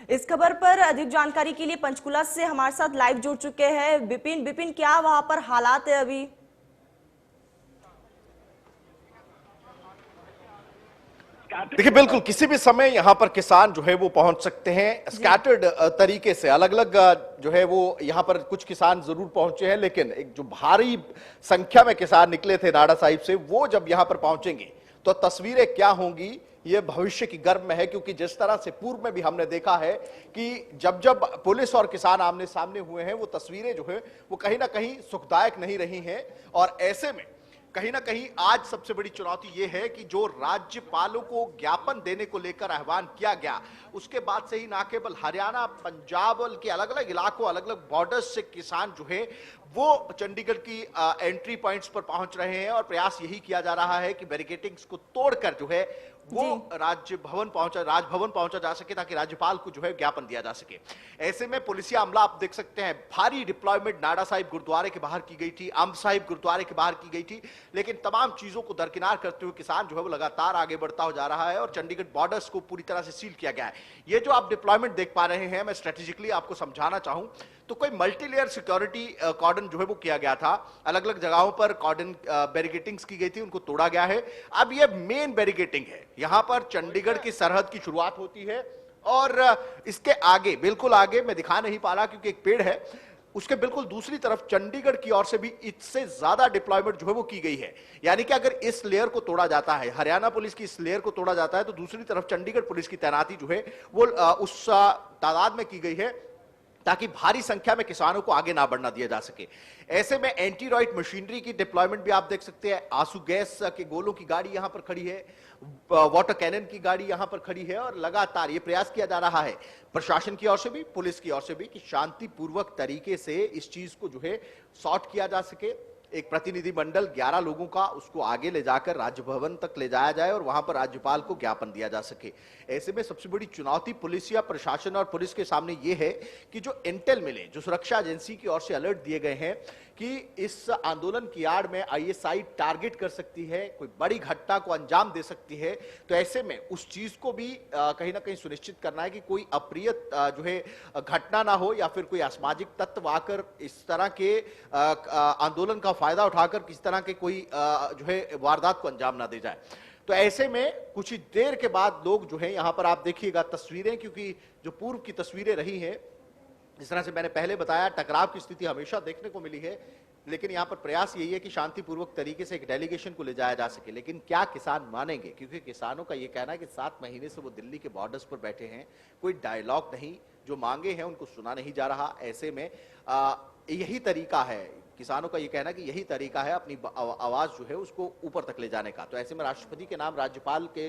इस खबर पर अधिक जानकारी के लिए पंचकुला से हमारे साथ लाइव जुड़ चुके हैं विपिन, क्या वहां पर हालात है अभी? देखिए, बिल्कुल किसी भी समय यहां पर किसान जो है वो पहुंच सकते हैं स्कैटर्ड तरीके से। अलग अलग जो है वो यहां पर कुछ किसान जरूर पहुंचे हैं, लेकिन एक जो भारी संख्या में किसान निकले थे नाडा साहिब से, वो जब यहां पर पहुंचेंगे तो तस्वीरें क्या होंगी ये भविष्य की गर्भ में है। क्योंकि जिस तरह से पूर्व में भी हमने देखा है कि जब जब पुलिस और किसान आमने सामने हुए हैं, वो तस्वीरें जो है वो कहीं ना कहीं सुखदायक नहीं रही हैं। और ऐसे में कहीं ना कहीं आज सबसे बड़ी चुनौती यह है कि जो राज्यपालों को ज्ञापन देने को लेकर आह्वान किया गया, उसके बाद से ही ना केवल हरियाणा, पंजाब के अलग अलग इलाकों, अलग अलग बॉर्डर्स से किसान जो है वो चंडीगढ़ की एंट्री पॉइंट्स पर पहुंच रहे हैं। और प्रयास यही किया जा रहा है कि बैरिकेडिंग्स को तोड़कर जो है वो राजभवन पहुंचा जा सके, ताकि राज्यपाल को जो है ज्ञापन दिया जा सके। ऐसे में पुलिसिया अमला आप देख सकते हैं, भारी डिप्लॉयमेंट नाडा साहिब गुरुद्वारे के बाहर की गई थी, अंब साहिब गुरुद्वारे के बाहर की गई थी। लेकिन तमाम चीजों को दरकिनार करते हुए किसान जो है वो लगातार आगे बढ़ता हो जा रहा है और चंडीगढ़ बॉर्डर्स को पूरी तरह से सील किया गया है। ये जो आप डिप्लॉयमेंट देख पा रहे हैं, मैं स्ट्रेटेजिकली आपको समझाना चाहूं तो कोई मल्टीलेयर सिक्योरिटी कॉर्डन जो है वो किया गया था। अलग अलग जगहों पर कॉर्डन बैरिकेडिंग्स की गई थी, उनको तोड़ा गया है। अब ये मेन बैरिकेडिंग है, यहां पर चंडीगढ़ की सरहद की शुरुआत होती है और इसके आगे, बिल्कुल आगे, मैं दिखा नहीं पा रहा क्योंकि एक पेड़ है, उसके बिल्कुल दूसरी तरफ चंडीगढ़ की ओर से भी इससे ज्यादा डिप्लॉयमेंट जो है वो की गई है। यानी कि अगर इस लेयर को तोड़ा जाता है, हरियाणा पुलिस की इस लेयर को तोड़ा जाता है, तो दूसरी तरफ चंडीगढ़ पुलिस की तैनाती जो है वो उस तादाद में की गई है ताकि भारी संख्या में किसानों को आगे ना बढ़ना दिया जा सके। ऐसे में एंटी रॉइट मशीनरी की डिप्लॉयमेंट भी आप देख सकते हैं। आंसू गैस के गोलों की गाड़ी यहां पर खड़ी है, वाटर कैनन की गाड़ी यहां पर खड़ी है और लगातार ये प्रयास किया जा रहा है प्रशासन की ओर से भी, पुलिस की ओर से भी, कि शांतिपूर्वक तरीके से इस चीज को जो है सॉर्ट किया जा सके। एक प्रतिनिधि मंडल 11 लोगों का, उसको आगे ले जाकर राजभवन तक ले जाया जाए और वहां पर राज्यपाल को ज्ञापन दिया जा सके। ऐसे में सबसे बड़ी चुनौती पुलिस या प्रशासन और पुलिस के सामने यह है कि जो इंटेल मिले, जो सुरक्षा एजेंसी की ओर से अलर्ट दिए गए हैं कि इस आंदोलन की आड़ में आईएसआई टारगेट कर सकती है, कोई बड़ी घटना को अंजाम दे सकती है, तो ऐसे में उस चीज को भी कहीं ना कहीं सुनिश्चित करना है कि कोई अप्रिय जो है घटना ना हो या फिर कोई असामाजिक तत्व आकर इस तरह के आंदोलन का फायदा उठाकर किसी तरह के कोई जो है वारदात को अंजाम ना दे जाए। तो ऐसे में कुछ ही देर के बाद लोग जो है यहां पर आप देखिएगा तस्वीरें, क्योंकि जो पूर्व की तस्वीरें रही हैं, जिस तरह से मैंने पहले बताया, टकराव की स्थिति हमेशा देखने को मिली है, लेकिन यहां पर प्रयास यही है कि शांतिपूर्वक तरीके से एक डेलीगेशन को ले जाया जा सके। लेकिन क्या किसान मानेंगे? क्योंकि किसानों का यह कहना है कि 7 महीने से वो दिल्ली के बॉर्डर्स पर बैठे हैं, कोई डायलॉग नहीं, जो मांगे हैं उनको सुना नहीं जा रहा। ऐसे में यही तरीका है, किसानों का यह कहना कि यही तरीका है अपनी आवाज जो है उसको ऊपर तक ले जाने का। तो ऐसे में राष्ट्रपति के नाम राज्यपाल के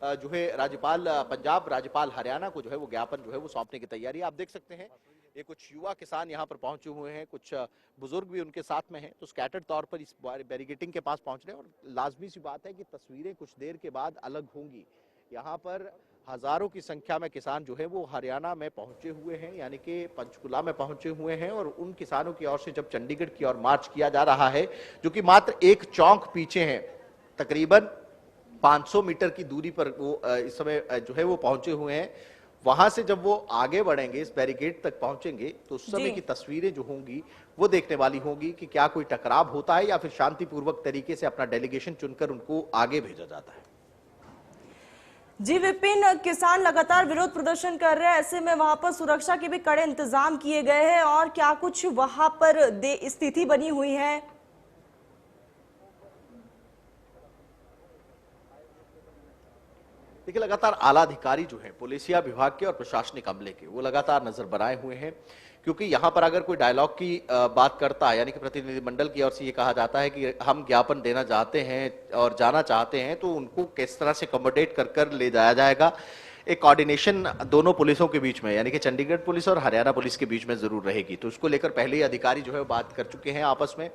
जो है, राज्यपाल पंजाब, राज्यपाल हरियाणा को जो है वो ज्ञापन जो है वो सौंपने की तैयारी आप देख सकते हैं। ये कुछ युवा किसान यहाँ पर पहुंचे हुए हैं, कुछ बुजुर्ग भी उनके साथ में हैं, तो स्कैटर्ड तौर पर इस बैरिकेडिंग के पास पहुंच रहे हैं। और लाजमी सी बात है कि तस्वीरें कुछ देर के बाद अलग होंगी। यहाँ पर हजारों की संख्या में किसान जो है वो हरियाणा में पहुंचे हुए हैं, यानी कि पंचकुला में पहुंचे हुए हैं। और उन किसानों की ओर से जब चंडीगढ़ की ओर मार्च किया जा रहा है, जो कि मात्र एक चौक पीछे है, तकरीबन 500 मीटर की दूरी पर वो इस समय जो है वो पहुंचे हुए हैं। वहां से जब वो आगे बढ़ेंगे, इस बैरिकेड तक पहुंचेंगे, तो उस समय की तस्वीरें जो होंगी वो देखने वाली होंगी कि क्या कोई टकराव होता है या फिर शांतिपूर्वक तरीके से अपना डेलीगेशन चुनकर उनको आगे भेजा जाता है। जी विपिन, किसान लगातार विरोध प्रदर्शन कर रहे हैं, ऐसे में वहां पर सुरक्षा के भी कड़े इंतजाम किए गए हैं और क्या कुछ वहां पर स्थिति बनी हुई है? देखिए, लगातार आला अधिकारी जो हैं पुलिसिया विभाग के और प्रशासनिक अमले के, वो लगातार नजर बनाए हुए हैं। क्योंकि यहां पर अगर कोई डायलॉग की बात करता है, यानी कि प्रतिनिधिमंडल की ओर से ये कहा जाता है कि हम ज्ञापन देना चाहते हैं और जाना चाहते हैं, तो उनको किस तरह से अकोमोडेट कर कर ले जाया जाएगा। एक कोऑर्डिनेशन दोनों पुलिसों के बीच में, यानी कि चंडीगढ़ पुलिस और हरियाणा पुलिस के बीच में जरूर रहेगी। तो उसको लेकर पहले ही अधिकारी जो है वो बात कर चुके हैं आपस में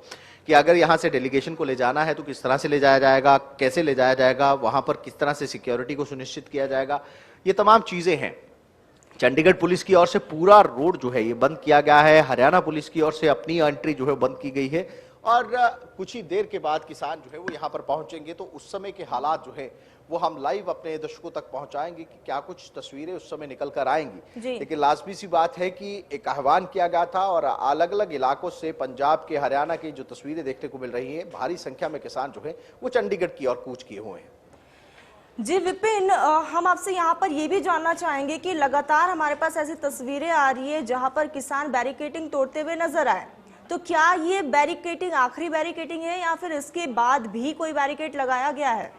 कि अगर यहां से डेलीगेशन को ले जाना है तो किस तरह से ले जाया जाएगा, कैसे ले जाया जाएगा, वहां पर किस तरह से सिक्योरिटी को सुनिश्चित किया जाएगा। ये तमाम चीजें हैं। चंडीगढ़ पुलिस की ओर से पूरा रोड जो है ये बंद किया गया है, हरियाणा पुलिस की ओर से अपनी एंट्री जो है बंद की गई है। और कुछ ही देर के बाद किसान जो है वो यहाँ पर पहुंचेंगे, तो उस समय के हालात जो है वो हम लाइव अपने दर्शकों तक पहुंचाएंगे कि क्या कुछ तस्वीरें उस समय निकल कर आएंगी। जी। लेकिन लाजमी सी बात है कि एक आह्वान किया गया था और अलग अलग इलाकों से पंजाब के, हरियाणा की जो तस्वीरें देखने को मिल रही हैं, भारी संख्या में किसान जो है वो चंडीगढ़ की ओर कूच किए हुए हैं। जी विपिन, हम आपसे यहाँ पर ये भी जानना चाहेंगे कि लगातार हमारे पास ऐसी तस्वीरें आ रही है जहाँ पर किसान बैरिकेडिंग तोड़ते हुए नजर आए, तो क्या ये बैरिकेडिंग आखिरी बैरिकेडिंग है या फिर इसके बाद भी कोई बैरिकेड लगाया गया है?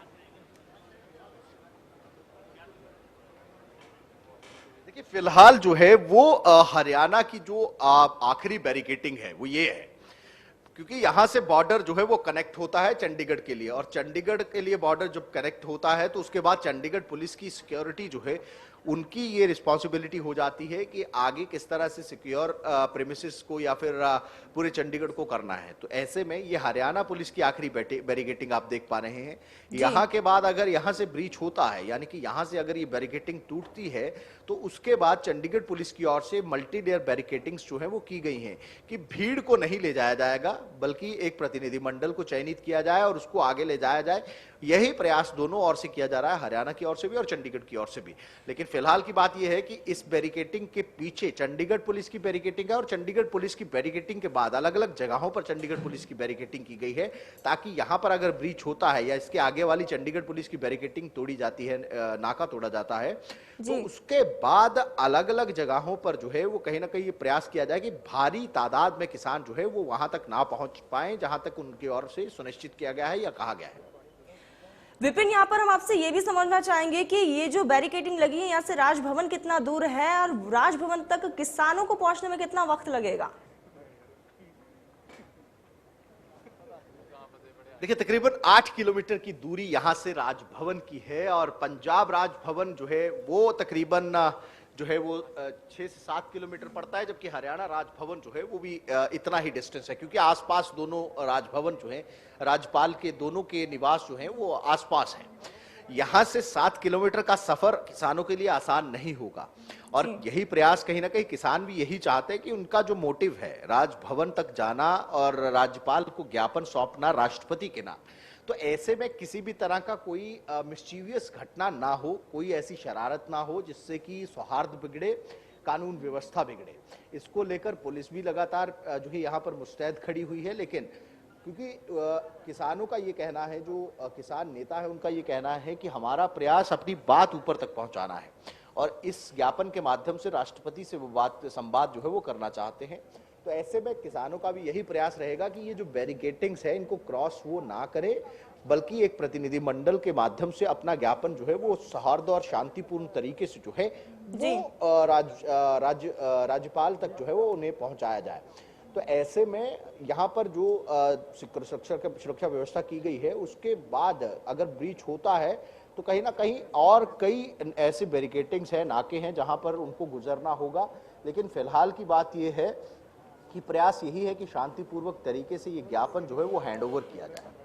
देखिए, फिलहाल जो है वो हरियाणा की जो आखिरी बैरिकेडिंग है वो ये है, क्योंकि यहां से बॉर्डर जो है वो कनेक्ट होता है चंडीगढ़ के लिए, और चंडीगढ़ के लिए बॉर्डर जब कनेक्ट होता है तो उसके बाद चंडीगढ़ पुलिस की सिक्योरिटी जो है उनकी ये रिस्पॉन्सिबिलिटी हो जाती है कि आगे किस तरह से सिक्योर प्रेमिसेस को या फिर पूरे चंडीगढ़ को करना है। तो ऐसे में ये हरियाणा पुलिस की आखिरी बैरिकेडिंग आप देख पा रहे हैं। यहाँ के बाद अगर यहाँ से ब्रीच होता है, यानी कि यहाँ से अगर ये बैरिकेडिंग टूटती है, तो उसके बाद चंडीगढ़ पुलिस की ओर से मल्टी लेयर बैरिकेडिंग्स जो है वो की गई हैं कि भीड़ को नहीं ले जाया जाएगा, बल्कि एक प्रतिनिधिमंडल को चयनित किया जाए और उसको आगे ले जाया जाए। यही प्रयास दोनों ओर से किया जा रहा है, हरियाणा की ओर से भी और चंडीगढ़ की ओर से भी। लेकिन फिलहाल की बात यह है कि इस बैरिकेडिंग के पीछे चंडीगढ़ पुलिस की बैरिकेडिंग है और चंडीगढ़ पुलिस की बैरिकेडिंग के बाद अलग अलग जगहों पर चंडीगढ़ पुलिस की बैरिकेडिंग की गई है, ताकि यहां पर अगर ब्रीच होता है या इसके आगे वाली चंडीगढ़ पुलिस की बैरिकेडिंग तोड़ी जाती है, नाका तोड़ा जाता है, तो उसके बाद अलग अलग जगहों पर जो है वो कहीं ना कहीं ये प्रयास किया जाए कि भारी तादाद में किसान जो है वो वहां तक ना पहुंच पाए जहां तक उनकी ओर से सुनिश्चित किया गया है या कहा गया है। विपिन, यहाँ पर हम आपसे ये भी समझना चाहेंगे कि ये जो बैरिकेडिंग लगी है यहाँ से राजभवन कितना दूर है और राजभवन तक किसानों को पहुंचने में कितना वक्त लगेगा? देखिए, तकरीबन 8 किलोमीटर की दूरी यहां से राजभवन की है और पंजाब राजभवन जो है वो तकरीबन जो है वो 6 से 7 किलोमीटर पड़ता है, जबकि हरियाणा राजभवन जो है वो भी इतना ही डिस्टेंस है, क्योंकि आसपास दोनों राजभवन जो है, राज्यपाल के दोनों के निवास जो हैं वो आसपास हैं। यहां से 7 किलोमीटर का सफर किसानों के लिए आसान नहीं होगा और यही प्रयास कहीं ना कहीं किसान भी यही चाहते हैं कि उनका जो मोटिव है राजभवन तक जाना और राज्यपाल को ज्ञापन सौंपना राष्ट्रपति के नाम, तो ऐसे में किसी भी तरह का कोई मिस्चीवियस घटना ना हो, कोई ऐसी शरारत ना हो जिससे कि सौहार्द बिगड़े, कानून व्यवस्था बिगड़े। इसको लेकर पुलिस भी लगातार जो है यहाँ पर मुस्तैद खड़ी हुई है। लेकिन क्योंकि किसानों का ये कहना है, जो किसान नेता है उनका ये कहना है कि हमारा प्रयास अपनी बात ऊपर तक पहुंचाना है और इस ज्ञापन के माध्यम से राष्ट्रपति से वो बात संवाद जो है वो करना चाहते हैं। तो ऐसे में किसानों का भी यही प्रयास रहेगा कि ये जो बैरिकेडिंग्स है इनको क्रॉस वो ना करे, बल्कि एक प्रतिनिधिमंडल के माध्यम से अपना ज्ञापन जो है वो सौहार्द और शांतिपूर्ण तरीके से जो है वो राज्यपाल तक जो है वो उन्हें पहुंचाया जाए। तो ऐसे में यहाँ पर जो सुरक्षा व्यवस्था की गई है, उसके बाद अगर ब्रीच होता है तो कहीं ना कहीं और कई ऐसे बैरिकेडिंग्स हैं, नाके हैं जहां पर उनको गुजरना होगा। लेकिन फिलहाल की बात यह है कि प्रयास यही है कि शांतिपूर्वक तरीके से ये ज्ञापन जो है वो हैंडओवर किया जाए।